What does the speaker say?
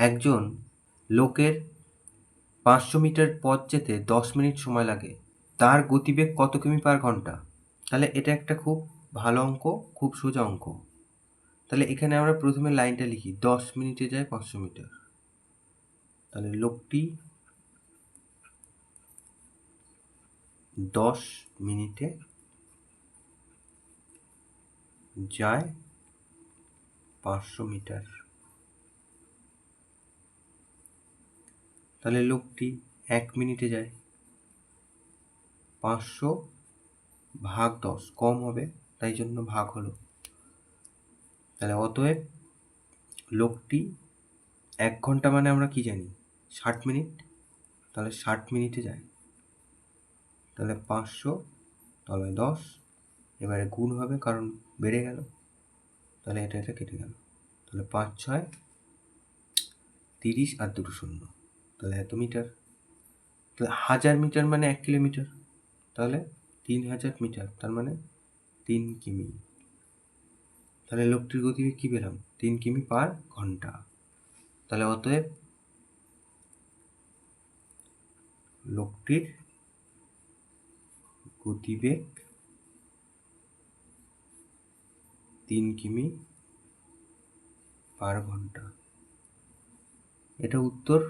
একজন লোকের 500 মিটার পথ যেতে 10 মিনিট সময় লাগে, তার গতিবেগ কত কিমি পার ঘন্টা? তাহলে এটা একটা খুব ভালো অঙ্ক, খুব সোজা অঙ্ক। তাহলে এখানে আমরা প্রথমে লাইনটা লিখি, 10 মিনিটে যায় 500 মিটার। তাহলে লোকটি 10 মিনিটে যায় 500 মিটার। তাহলে লোকটি 1 মিনিটে যায়, 500 ভাগ 10 কম হবে, তাই জন্য ভাগ হলো। তাহলে অতএব লোকটি 1 ঘন্টা মানে আমরা কি জানি, 60 মিনিট। তাহলে 60 মিনিটে যায়। তাহলে 500 তলায় 10, এবারে গুণ হবে কারণ বেড়ে গেল, তাহলে এটা কেটে গেল। তাহলে 5 6 30 আর 2 শূন্য, তাহলে এত মিটার। তাহলে 1000 মিটার মানে 1 কিলোমিটার, তাহলে 3000 মিটার, তার মানে 3 কিমি। তাহলে লোকটির গতিবেগ কী পেলাম, 3 কিমি পার ঘন্টা। তাহলে অতএব লোকটির গতিবেগ 3 কিমি পার ঘন্টা। এটা উত্তর।